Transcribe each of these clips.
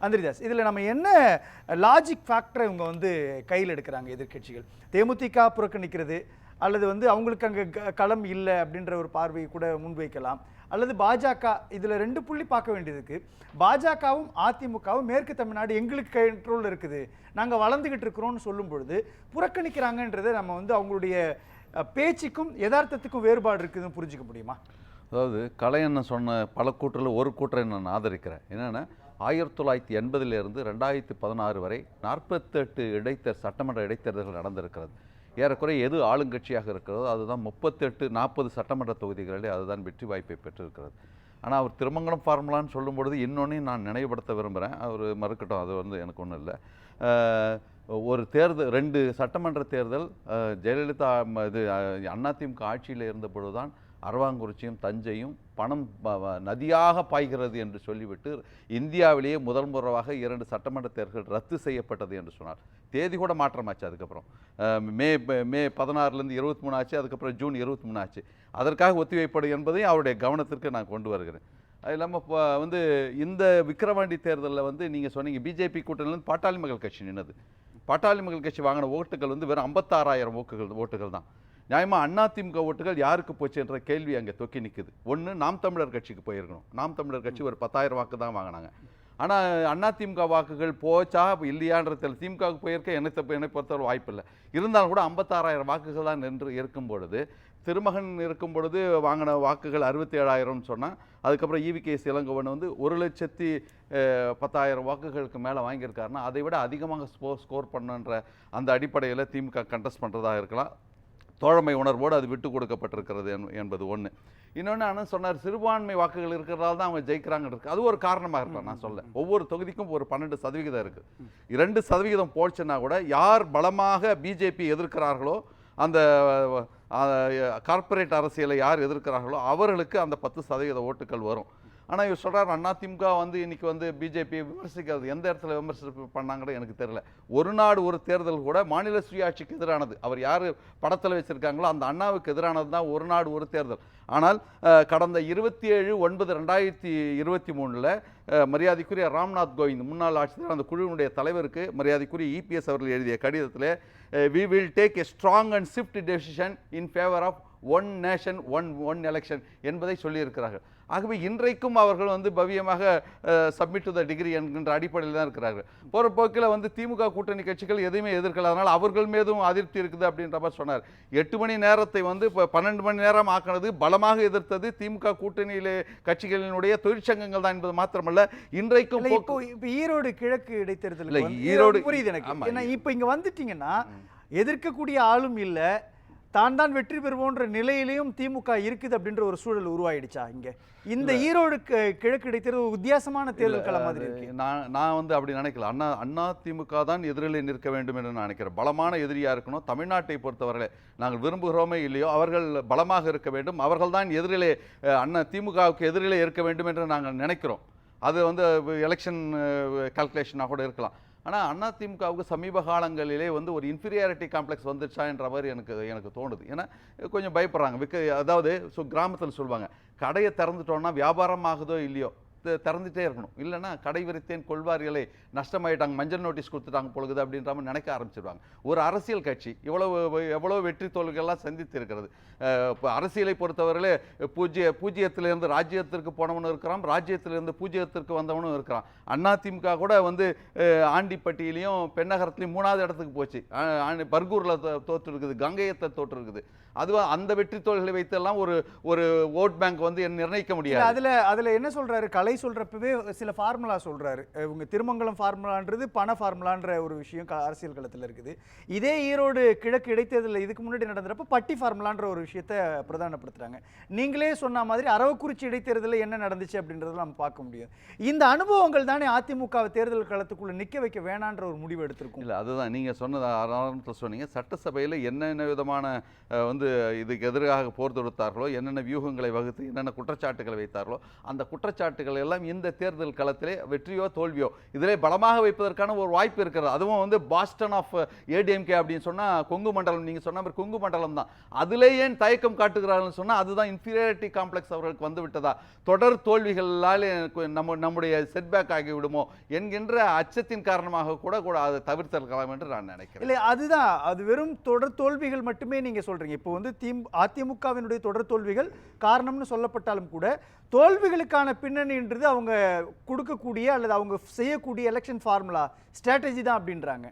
அந்திரிதாஸ், இதில் நம்ம என்ன லாஜிக் ஃபேக்டரை இவங்க வந்து கையில் எடுக்கிறாங்க எதிர்க்கட்சிகள்? தேமுதிக புறக்கணிக்கிறது, அல்லது வந்து அவங்களுக்கு அங்கே களம் இல்லை அப்படின்ற ஒரு பார்வையை கூட முன்வைக்கலாம், அல்லது பாஜக. இதில் 2 புள்ளி பார்க்க வேண்டியதுக்கு, பாஜகவும் அதிமுகவும் மேற்கு தமிழ்நாடு எங்களுக்கு கண்ட்ரோல் இருக்குது, நாங்கள் வளர்ந்துக்கிட்டு இருக்கிறோம்னு சொல்லும் பொழுது புறக்கணிக்கிறாங்கன்றதை நம்ம வந்து அவங்களுடைய பேச்சுக்கும் யதார்த்தத்துக்கும் வேறுபாடு இருக்குதுன்னு புரிஞ்சுக்க முடியுமா? அதாவது கலையண்ணன் சொன்ன பல கூற்றில் ஒரு கூற்றை நான் ஆதரிக்கிறேன். என்னென்னா 1980 2016 வரை 48 சட்டமன்ற இடைத்தேர்தல்கள் நடந்திருக்கிறது. ஏறக்குறைய எது ஆளுங்கட்சியாக இருக்கிறதோ அதுதான் 38-40 சட்டமன்ற தொகுதிகளிலே அதுதான் வெற்றி வாய்ப்பை பெற்றிருக்கிறது. ஆனால் அவர் திருமங்கலம் ஃபார்முலான்னு சொல்லும் பொழுது இன்னொன்றையும் நான் நினைவுபடுத்த விரும்புகிறேன். அவர் மறுக்கட்டும், அது வந்து எனக்கு ஒன்றும் இல்லை. ஒரு தேர்தல் 2 சட்டமன்ற தேர்தல் ஜெயலலிதா இது அதிமுக ஆட்சியில் இருந்த பொழுதுதான் அரவாங்குறிச்சியும் தஞ்சையும் பணம் நதியாக பாய்கிறது என்று சொல்லிவிட்டு இந்தியாவிலேயே முதல் முறையாக 2 சட்டமன்ற தேர்தல்கள் ரத்து செய்யப்பட்டது என்று சொன்னார். தேதி கூட மாற்றமாச்சு. அதுக்கப்புறம் மே 16 23 ஆச்சு. அதுக்கப்புறம் ஜூன் 23 ஆச்சு. அதற்காக ஒத்திவைப்படும் என்பதையும் அவருடைய கவனத்திற்கு நான் கொண்டு வருகிறேன். அது இல்லாமல் வந்து இந்த விக்கிரவாண்டி தேர்தலில் வந்து நீங்கள் சொன்னீங்க பிஜேபி கூட்டணியிலேருந்து பாட்டாளி மக்கள் கட்சி நின்னது. பாட்டாளி மக்கள் கட்சி வாங்கின ஓட்டுகள் வந்து வெறும் 56,000 ஓட்டுகள் தான். நியாயமாக அதிமுக ஓட்டுகள் யாருக்கு போச்சு என்ற கேள்வி அங்கே தொக்கி நிற்குது. ஒன்று, நாம் தமிழர் கட்சிக்கு போயிருக்கணும். நாம் தமிழர் கட்சி ஒரு 10,000 வாக்கு தான் வாங்கினாங்க. ஆனால் அதிமுக வாக்குகள் போச்சா இல்லையான்றதில் திமுகவுக்கு போயிருக்க என்னை பொறுத்தவரை வாய்ப்பு இல்லை. இருந்தாலும் கூட 56,000 வாக்குகள் தான் நின்று இருக்கும் பொழுது, திருமகன் இருக்கும் பொழுது வாங்கின வாக்குகள் 67,000 சொன்னால், அதுக்கப்புறம் EVKS இளங்கோவன் வந்து 1,10,000 வாக்குகளுக்கு மேலே வாங்கியிருக்காருன்னா அதை விட அதிகமாக ஸ்கோர் பண்ணுன்ற அந்த அடிப்படையில் திமுக கண்டெஸ்ட் பண்ணுறதா இருக்கலாம். தோழமை உணர்வோடு அது விட்டு கொடுக்கப்பட்டிருக்கிறது என்பது ஒன்று. இன்னொன்று ஆனால் சொன்னார், சிறுபான்மை வாக்குகள் இருக்கிறதால தான் அவங்க ஜெயிக்கிறாங்க இருக்குது. அது ஒரு காரணமாக இருக்கலாம். நான் சொல்ல ஒவ்வொரு தொகுதிக்கும் ஒரு 12% இருக்குது. 2% போச்சுன்னா கூட யார் பலமாக பிஜேபி எதிர்க்கிறார்களோ, அந்த கார்ப்பரேட் அரசியலை யார் எதிர்க்கிறார்களோ அவர்களுக்கு அந்த 10% ஓட்டுகள் வரும். ஆனால் இவர் சொல்கிறார் அதிமுக வந்து இன்றைக்கி வந்து பிஜேபி விமர்சிக்கிறது. எந்த இடத்துல விமர்சிப்பு பண்ணாங்கன்னு எனக்கு தெரியல. ஒரு நாடு ஒரு தேர்தல் கூட மாநில சுயாட்சிக்கு எதிரானது. அவர் யார் படத்தில் வச்சுருக்காங்களோ அந்த அண்ணாவுக்கு எதிரானது தான் ஒரு நாடு ஒரு தேர்தல். ஆனால் கடந்த 27/9/2023 மரியாதைக்குரிய ராம்நாத் கோவிந்த் முன்னாள் ஆட்சியர் அந்த குழுவினுடைய தலைவருக்கு மரியாதைக்குரிய EPS அவர்கள் எழுதிய கடிதத்தில் we will take a strong and swift decision in favor of one nation one election என்பதை சொல்லியிருக்கிறார்கள். ஆகவே இன்றைக்கும் அவர்கள் வந்து பவ்யமாக சப்மிட் டு த டிகிரி என்கின்ற அடிப்படையில் தான் இருக்கிறார்கள். போகிற போக்கில் வந்து திமுக கூட்டணி கட்சிகள் எதுவுமே எதிர்க்கல. அதனால் அவர்கள் மீதும் அதிருப்தி இருக்குது அப்படின்ற மாதிரி சொன்னார். 8 மணி நேரத்தை வந்து இப்போ 12 மணி நேரம் ஆக்கினது, பலமாக எதிர்த்தது திமுக கூட்டணியிலே கட்சிகளினுடைய தொழிற்சங்கங்கள் தான் என்பது மாத்திரமல்ல, இன்றைக்கும் இப்போ ஈரோடு கிழக்கு இடைத்தேர்தல் ஈரோடு புரியுது எனக்கு. ஏன்னா இப்போ இங்கே வந்துட்டீங்கன்னா எதிர்க்கக்கூடிய ஆளும் இல்லை, தான் வெற்றி பெறுவோன்ற நிலையிலையும் திமுக இருக்குது அப்படின்ற ஒரு சூழல் உருவாயிடுச்சா இங்கே? இந்த ஈரோடு கிழக்கு இடைத்தேர்தல் வித்தியாசமான தேர்தல் களம் மாதிரி இருக்கு. நான் வந்து அப்படி நினைக்கல. அண்ணா திமுக தான் எதிரிலே நிற்க வேண்டும் என்று நான் நினைக்கிறேன். பலமான எதிரியாக இருக்கணும். தமிழ்நாட்டை பொறுத்தவரை நாங்கள் விரும்புகிறோமே இல்லையோ அவர்கள் பலமாக இருக்க வேண்டும். அவர்கள் தான் எதிரிலே திமுகவுக்கு எதிரிலே இருக்க வேண்டும் என்று நாங்கள் நினைக்கிறோம். அது வந்து எலெக்ஷன் கால்குலேஷனாக கூட இருக்கலாம். ஆனால் அதிமுகவுக்கு சமீப காலங்களிலே வந்து ஒரு இன்ஃபீரியாரிட்டி காம்ப்ளெக்ஸ் வந்துருச்சா என்ற மாதிரி எனக்கு தோணுது. ஏன்னா கொஞ்சம் பயப்படுறாங்க. அதாவது கிராமத்தில் சொல்லுவாங்க, கடையை திறந்துட்டோன்னா வியாபாரம் ஆகுதோ இல்லையோ திறந்துட்டே இருக்கணும், இல்லைன்னா கடை விரித்தேன் கொள்வார்களை நஷ்டமாயிட்டாங்க, மஞ்சள் நோட்டீஸ் கொடுத்துட்டாங்க பொழுது அப்படின்ற மாதிரி நினைக்க ஆரம்பிச்சிடுவாங்க. ஒரு அரசியல் கட்சி எவ்வளோ வெற்றி தோல்விகள்லாம் சந்தித்து இருக்கிறது. இப்போ அரசியலை பொறுத்தவரையிலே பூஜ்ஜியத்திலிருந்து ராஜ்யத்திற்கு போனவனும் இருக்கிறான், ராஜ்யத்திலிருந்து பூஜ்ஜியத்திற்கு வந்தவனும் இருக்கிறான். அதிமுக கூட வந்து ஆண்டிப்பட்டியிலையும் பெண்ணகரத்துலையும் 3வது இடத்துக்கு போச்சு. பர்கூரில் தோற்று இருக்குது, கங்கையத்தை தோற்று இருக்குது. அதுவும் அந்த வெற்றி தோல்விகளை வைத்தெல்லாம் ஒரு ஓட் பேங்க் வந்து நிர்ணயிக்க முடியாது. அதில் என்ன சொல்கிறாரு, கலை சொல்கிறப்பவே சில ஃபார்முலா சொல்கிறாரு. இவங்க திருமங்கலம் ஃபார்முலான்றது பண ஃபார்முலான்ற ஒரு விஷயம் அரசியல் களத்தில் இருக்குது. இதே ஈரோடு கிழக்கு இடைத்தேர்தலில் இதுக்கு முன்னாடி நடந்துறப்ப பட்டி ஃபார்முலான்ற ஒரு விஷயத்தை பிரதானப்படுத்துகிறாங்க. நீங்களே சொன்ன மாதிரி அரவக்குறிச்சி இடைத்தேர்தலில் என்ன நடந்துச்சு அப்படின்றத நம்ம பார்க்க முடியும். இந்த அனுபவங்கள் தானே அதிமுக தேர்தல் களத்துக்குள்ளே நிற்க வைக்க வேணான்ற ஒரு முடிவு எடுத்திருக்கும். இல்லை, அதுதான் நீங்கள் சொன்னது ஆரம்பத்தில் சொன்னீங்க. சட்டசபையில் என்னென்ன விதமான வந்து இதுக்கு எதிராக போர் தொடுத்தார்களோ, என்னென்ன வியூகங்களை வகுத்து என்னென்ன குற்றச்சாட்டுகளை வைத்தார்களோ, அந்த குற்றச்சாட்டுகளை வேட்பாளர்கள் எல்லாம் இந்த தேர்தல் களத்திலே வெற்றியோ தோல்வியோ இதிலே பலமாக வைப்பதற்கான ஒரு வாய்ப்பு இருக்கிறது. அதுவும் வந்து பாஸ்டன் ஆஃப் ஏடிஎம்கே அப்படின்னு சொன்னா கொங்கு மண்டலம், நீங்க சொன்ன மாதிரி கொங்கு மண்டலம் தான். அதிலே ஏன் தயக்கம் காட்டுகிறார்கள் சொன்னா அதுதான் இன்ஃபீரியாரிட்டி காம்ப்ளெக்ஸ் அவர்களுக்கு வந்து விட்டதா, தொடர் தோல்விகளால் நம்முடைய செட்பேக் ஆகிவிடுமோ என்கின்ற அச்சத்தின் காரணமாக கூட அதை தவிர்த்திருக்கலாம் என்று நான் நினைக்கிறேன். இல்லை, அதுதான், அது வெறும் தொடர் தோல்விகள் மட்டுமே நீங்க சொல்றீங்க. இப்போ வந்து அதிமுகவினுடைய தொடர் தோல்விகள் காரணம்னு சொல்லப்பட்டாலும் கூட தோல்விகளுக்கான பின்னணின்றது அவங்க கொடுக்கக்கூடிய அல்லது அவங்க செய்யக்கூடிய எலெக்ஷன் ஃபார்முலா ஸ்ட்ராட்டஜி தான் அப்படின்றாங்க.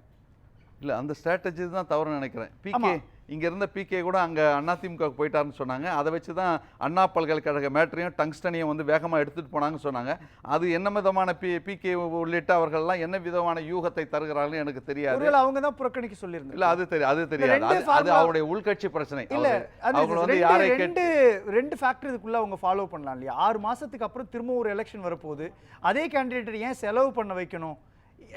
இல்ல, அந்த ஸ்ட்ராட்டஜி தான் தவறு நினைக்கிறேன். பிகே இங்க இருந்த பிகே கூட அங்க அதிமுக போயிட்டாருன்னு சொன்னாங்க. அதை வச்சு தான் அண்ணா பல்கலைக்கழக மேட்டரையும் டங்ஸ்டனையும் வந்து வேகமா எடுத்துட்டு போனாங்கன்னு சொன்னாங்க. அது என்ன விதமான பிகே உள்ளிட்ட அவர்கள்லாம் என்ன விதமான யூகத்தை தருகிறார்கள் எனக்கு தெரியாது. அவங்க தான் புறக்கணிக்க சொல்லியிருந்தாங்க. இல்ல, அது தெரியாது. அது அவருடைய உள்கட்சி பிரச்சனை. இல்ல, அவங்க வந்து யாரை ரெண்டு ஃபேக்டர் இதுக்குள்ள அவங்க ஃபாலோ பண்ணலாம் இல்லையா? 6 மாசத்துக்கு அப்புறம் திரும்ப ஒரு எலெக்ஷன் வரப்போகுது. அதே கேண்டிடேட் ஏன் செலவு பண்ண வைக்கணும்?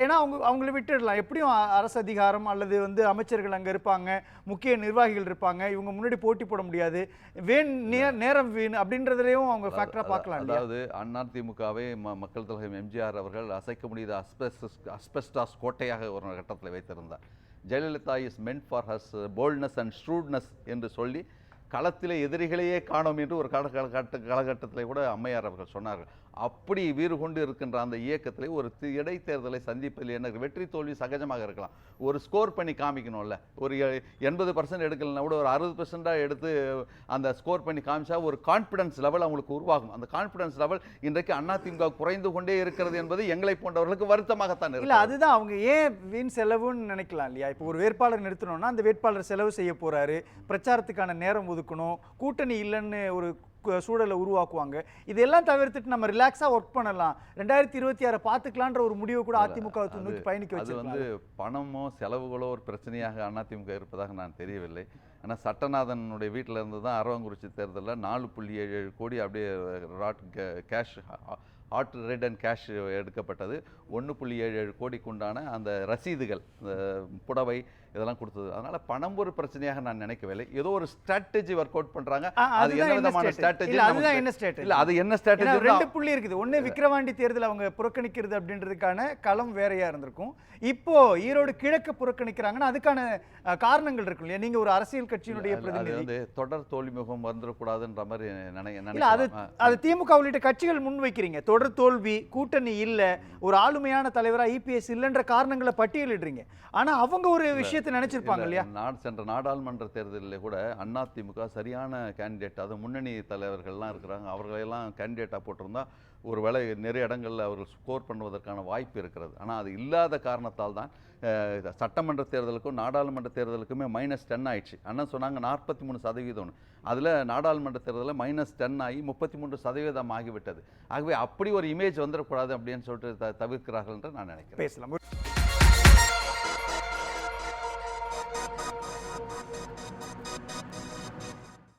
ஏன்னா அவங்களை விட்டுடலாம். எப்படியும் அரசு அதிகாரம் அல்லது வந்து அமைச்சர்கள் அங்கே இருப்பாங்க, முக்கிய நிர்வாகிகள் இருப்பாங்க, இவங்க முன்னாடி போட்டி போட முடியாது, நேரம் வீண் அப்படின்றதுலையும் அவங்க ஃபேக்டரா பார்க்கலாம். அதாவது அதிமுகவை மக்கள் தலைவர் எம்ஜிஆர் அவர்கள் அசைக்க முடியாத அஸ்பெஸ்டாஸ் கோட்டையாக ஒரு கட்டத்தில் வைத்திருந்தார். Jayalalithaa is meant for her boldness and shrewdness என்று சொல்லி களத்திலே எதிரிகளையே காணோம் என்று ஒரு காலகட்டத்தில் கூட அம்மையார் அவர்கள் சொன்னார்கள். அப்படி வீறு கொண்டு இருக்கின்ற அந்த இயக்கத்திலே ஒரு இடைத்தேர்தலை சந்திப்பதில் என்ன வெற்றி தோல்வி சகஜமாக இருக்கலாம். ஒரு ஸ்கோர் பண்ணி காமிக்கணும்ல. ஒரு 80% எடுக்கலன்னா கூட ஒரு 60% எடுத்து அந்த ஸ்கோர் பண்ணி காமிச்சா ஒரு கான்ஃபிடன்ஸ் லெவல் அவங்களுக்கு உருவாகும். அந்த கான்ஃபிடன்ஸ் லெவல் இன்றைக்கு அதிமுக குறைந்து கொண்டே இருக்கிறது என்பது எங்களை போன்றவர்களுக்கு வருத்தமாகத்தான் இருக்கு. இல்லை, அதுதான் அவங்க ஏன் வீண் செலவுன்னு நினைக்கலாம் இல்லையா? இப்போ ஒரு வேட்பாளர் நிறுத்தணும்னா அந்த வேட்பாளர் செலவு செய்ய போறாரு, பிரச்சாரத்துக்கான நேரம் ஒதுக்கணும், கூட்டணி இல்லைன்னு ஒரு சூழலை உருவாக்குவாங்க. இதெல்லாம் தவிர்த்துட்டு நம்ம ரிலாக்ஸா ஒர்க் பண்ணலாம், 2026 பார்த்துக்கலான்ற ஒரு முடிவை கூட அதிமுக நோக்கி பயணிக்க வச்சு. அது வந்து பணமோ செலவுகளோ ஒரு பிரச்சனையாக அதிமுக இருப்பதாக நான் தெரியவில்லை. ஆனால் சட்டநாதனுடைய வீட்டில் இருந்து தான் அரவங்குறிச்சி தேர்தலில் 4.77 கோடி அப்படியே cash hot red and cash எடுக்கப்பட்டது. 1.77 கோடிக்கு உண்டான அந்த ரசீதுகள், புடவை இதெல்லாம் கொடுத்தது. அதனால பணம் ஒரு பிரச்சனையாக நான் நினைக்கவில்லை. ஏதோ ஒரு ஸ்ட்ராட்டஜி ஒர்க் அவுட் பண்றாங்க. அது என்ன விதமான ஸ்ட்ராட்டஜி? அதுதான் என்ன ஸ்ட்ராட்டஜி? இல்ல, அது என்ன ஸ்ட்ராட்டஜி? ரெண்டு புள்ளி இருக்குது. ஒண்ணு விக்கிரவாண்டி தேர்தல் அவங்க புறக்கணிக்கிறது அப்படின்றதுக்கான களம் வேறையா இருந்திருக்கும். இப்போ ஈரோடு கிழக்கு புறக்கணிக்கிறாங்கன்னா அதுக்கான காரணங்கள் இருக்கும் இல்லையா? நீங்க ஒரு அரசியல் கட்சியினுடைய பிரதிநிதி. வந்து தொடர் தோல்விமுகம் வந்துடக்கூடாதுன்ற மாதிரி அது திமுக உள்ளிட்ட கட்சிகள் முன்வைக்கிறீங்க. தொடர் தோல்வி, கூட்டணி இல்ல, ஒரு ஆளுமையான தலைவரா இபிஎஸ் இல்லைன்ற காரணங்களை பட்டியலிடுறீங்க. ஆனா அவங்க ஒரு விஷயத்தை நினைச்சிருப்பாங்க இல்லையா? சென்ற நாடாளுமன்ற தேர்தலில் கூட அதிமுக சரியான கேண்டிடேட், அது முன்னணி தலைவர்கள்லாம் இருக்கிறாங்க, அவர்களெல்லாம் கேண்டிடேட்டா போட்டிருந்தா ஒருவேளை நிறைய இடங்களில் அவர்கள் ஸ்கோர் பண்ணுவதற்கான வாய்ப்பு இருக்கிறது. ஆனால் அது இல்லாத காரணத்தால் தான் சட்டமன்ற தேர்தலுக்கும் நாடாளுமன்ற தேர்தலுக்குமே -10 ஆயிடுச்சு. அண்ணா சொன்னாங்க 43%. அதில் நாடாளுமன்ற தேர்தலில் -10 ஆகி 33% ஆகிவிட்டது. ஆகவே அப்படி ஒரு இமேஜ் வந்துடக்கூடாது அப்படின்னு சொல்லிட்டு தவிர்க்கிறார்கள் என்று நான் நினைக்கிறேன். பேசலாம்.